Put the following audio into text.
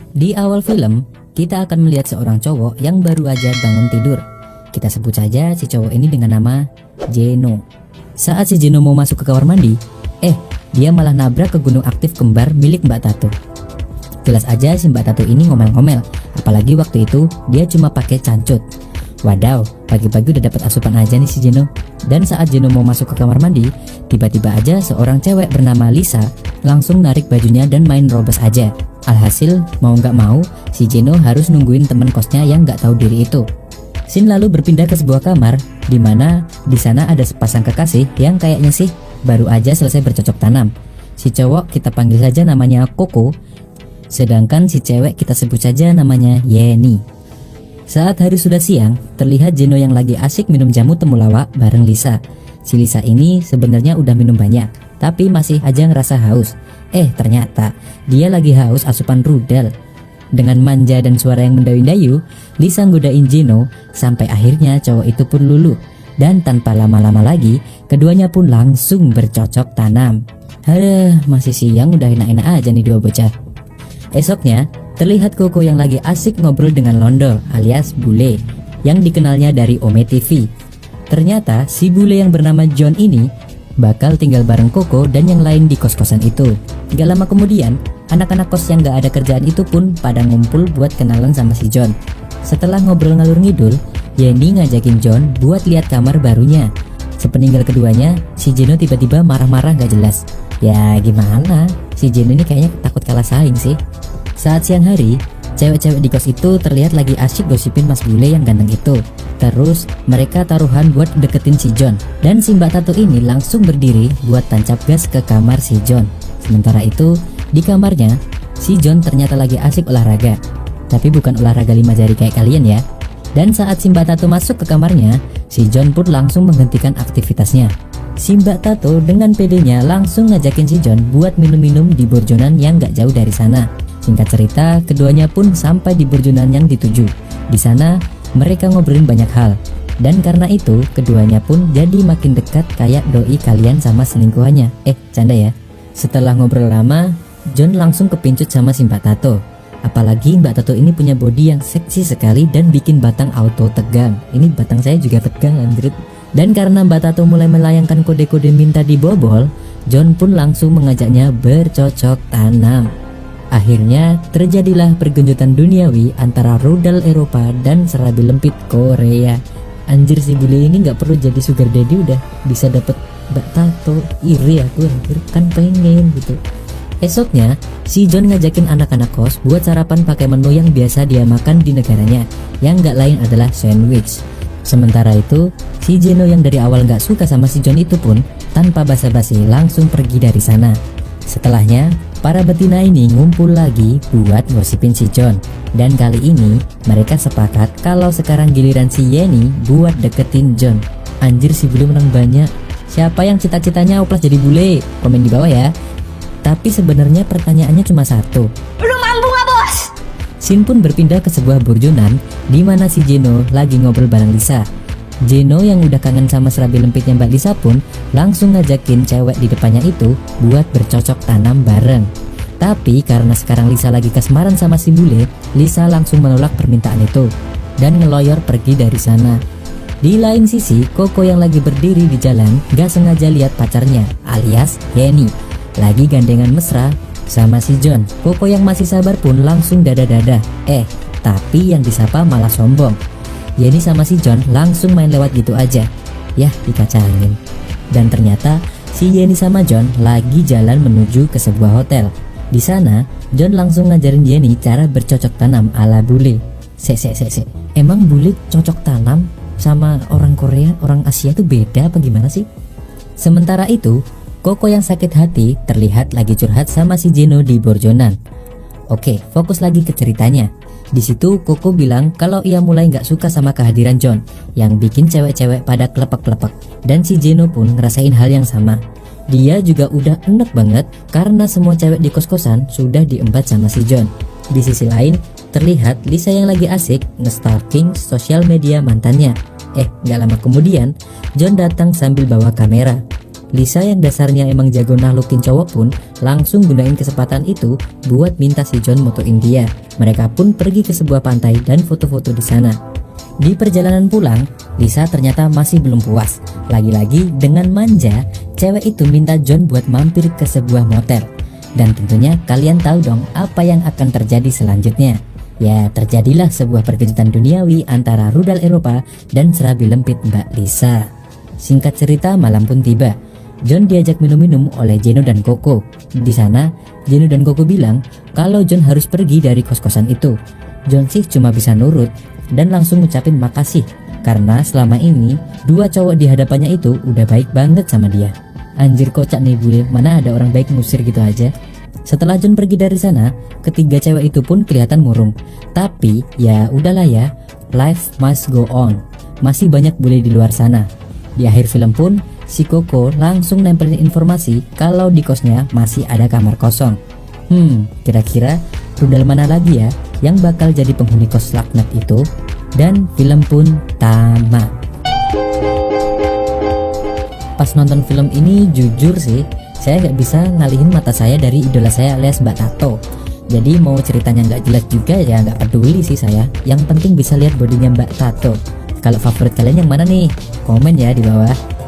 Di awal film, kita akan melihat seorang cowok yang baru aja bangun tidur. Kita sebut saja si cowok ini dengan nama Jeno. Saat si Jeno mau masuk ke kamar mandi, dia malah nabrak ke gunung aktif kembar milik Mbak Tato. Jelas aja si Mbak Tato ini ngomel-ngomel, apalagi waktu itu dia cuma pakai cancut. Wadaw, pagi-pagi udah dapat asupan aja nih si Jeno. Dan saat Jeno mau masuk ke kamar mandi, tiba-tiba aja seorang cewek bernama Lisa langsung narik bajunya dan main robos aja. Alhasil, mau nggak mau, si Jeno harus nungguin temen kosnya yang nggak tahu diri itu. Scene lalu berpindah ke sebuah kamar, di mana di sana ada sepasang kekasih yang kayaknya sih baru aja selesai bercocok tanam. Si cowok kita panggil saja namanya Koko, sedangkan si cewek kita sebut saja namanya Yeni. Saat hari sudah siang, terlihat Jeno yang lagi asik minum jamu temulawak bareng Lisa. Si Lisa ini sebenarnya udah minum banyak, tapi masih aja ngerasa haus. Ternyata dia lagi haus asupan rudal. Dengan manja dan suara yang mendayu-dayu, Lisa nggodain Jeno sampai akhirnya cowok itu pun luluh. Dan tanpa lama-lama lagi, keduanya pun langsung bercocok tanam. Masih siang udah enak-enak aja nih dua bocah. Esoknya, terlihat Koko yang lagi asik ngobrol dengan Londo alias Bule yang dikenalnya dari Ome TV. Ternyata si Bule yang bernama John ini bakal tinggal bareng Koko dan yang lain di kos-kosan itu. Gak lama kemudian, anak-anak kos yang gak ada kerjaan itu pun pada ngumpul buat kenalan sama si John. Setelah ngobrol ngalur ngidul, Yeni ngajakin John buat lihat kamar barunya. Sepeninggal keduanya, si Jeno tiba-tiba marah-marah gak jelas. Ya gimana, si Jeno ini kayaknya takut kalah saing sih. Saat siang hari, cewek-cewek di kos itu terlihat lagi asyik gosipin Mas Bule yang ganteng itu. Terus mereka taruhan buat deketin si John. Dan si Mbak Tato ini langsung berdiri buat tancap gas ke kamar si John. Sementara itu, di kamarnya, si John ternyata lagi asik olahraga. Tapi bukan olahraga 5 jari kayak kalian ya. Dan saat si Mbak Tato masuk ke kamarnya, si John pun langsung menghentikan aktivitasnya. Si Mbak Tato dengan pedenya langsung ngajakin si John buat minum-minum di burjonan yang gak jauh dari sana. Singkat cerita, keduanya pun sampai di burjonan yang dituju. Di sana, mereka ngobrolin banyak hal. Dan karena itu, keduanya pun jadi makin dekat kayak doi kalian sama selingkuhannya. Canda ya. Setelah ngobrol lama, John langsung kepincut sama si Mbak Tato. Apalagi Mbak Tato ini punya body yang seksi sekali dan bikin batang auto tegang. Ini batang saya juga tegang anjrit. Dan karena Mbak Tato mulai melayangkan kode-kode minta dibobol, John pun langsung mengajaknya bercocok tanam. Akhirnya terjadilah pergenjutan duniawi antara rudal Eropa dan serabi lempit Korea. Anjir, si Bule ini gak perlu jadi sugar daddy udah bisa dapet Mbak Tato. Iri aku anjir, kan pengen gitu. Esoknya, si John ngajakin anak-anak kos buat sarapan pakai menu yang biasa dia makan di negaranya, yang gak lain adalah sandwich. Sementara itu, si Jeno yang dari awal gak suka sama si John itu pun tanpa basa-basi langsung pergi dari sana. Setelahnya, para betina ini ngumpul lagi buat ngosipin si John. Dan kali ini, mereka sepakat kalau sekarang giliran si Yeni buat deketin John. Anjir, si Bule menang banyak. Siapa yang cita-citanya oplas jadi bule? Komen di bawah ya. Tapi sebenarnya pertanyaannya cuma satu. Lu mampu gak bos? Scene pun berpindah ke sebuah burjonan di mana si Jeno lagi ngobrol bareng Lisa. Jeno yang udah kangen sama serabi lempitnya Mbak Lisa pun langsung ngajakin cewek di depannya itu buat bercocok tanam bareng. Tapi karena sekarang Lisa lagi kasmaran sama si Bule, Lisa langsung menolak permintaan itu dan ngeloyor pergi dari sana. Di lain sisi, Koko yang lagi berdiri di jalan gak sengaja lihat pacarnya alias Yeni lagi gandengan mesra sama si John. Koko yang masih sabar pun langsung dada-dada. Tapi yang disapa malah sombong. Yeni sama si John langsung main lewat gitu aja. Yah, dikacangin. Dan ternyata si Yeni sama John lagi jalan menuju ke sebuah hotel. Di sana, John langsung ngajarin Yeni cara bercocok tanam ala Bule. Emang Bule cocok tanam sama orang Korea, orang Asia tuh beda apa gimana sih? Sementara itu, Koko yang sakit hati terlihat lagi curhat sama si Jeno di burjonan. Oke, fokus lagi ke ceritanya. Di situ Koko bilang kalau ia mulai nggak suka sama kehadiran John yang bikin cewek-cewek pada klepek-klepek. Dan si Jeno pun ngerasain hal yang sama. Dia juga udah enek banget karena semua cewek di kos-kosan sudah diembat sama si John. Di sisi lain, terlihat Lisa yang lagi asik nge-stalking sosial media mantannya. Gak lama kemudian, John datang sambil bawa kamera. Lisa yang dasarnya emang jago nahlukin cowok pun langsung gunain kesempatan itu buat minta si John motoin dia. Mereka pun pergi ke sebuah pantai dan foto-foto di sana. Di perjalanan pulang, Lisa ternyata masih belum puas. Lagi-lagi dengan manja, cewek itu minta John buat mampir ke sebuah motel. Dan tentunya kalian tahu dong apa yang akan terjadi selanjutnya. Ya, terjadilah sebuah perkejutan duniawi antara rudal Eropa dan serabi lempit Mbak Lisa. Singkat cerita, malam pun tiba. John diajak minum-minum oleh Jeno dan Coco. Di sana, Jeno dan Coco bilang kalau John harus pergi dari kos-kosan itu. John sih cuma bisa nurut dan langsung ngucapin makasih karena selama ini dua cowok di hadapannya itu udah baik banget sama dia. Anjir, kocak nih bule, mana ada orang baik ngusir gitu aja. Setelah John pergi dari sana, ketiga cewek itu pun kelihatan murung. Tapi ya udahlah ya, life must go on. Masih banyak bule di luar sana. Di akhir film pun si Coco langsung nempelin informasi kalau di kosnya masih ada kamar kosong. Kira-kira rudal mana lagi ya yang bakal jadi penghuni kos laknat itu? Dan film pun tamat. Pas nonton film ini jujur sih, saya gak bisa ngalihin mata saya dari idola saya alias Mbak Tato. Jadi mau ceritanya gak jelas juga ya gak peduli sih saya. Yang penting bisa lihat bodinya Mbak Tato. Kalau favorit kalian yang mana nih? Komen ya di bawah.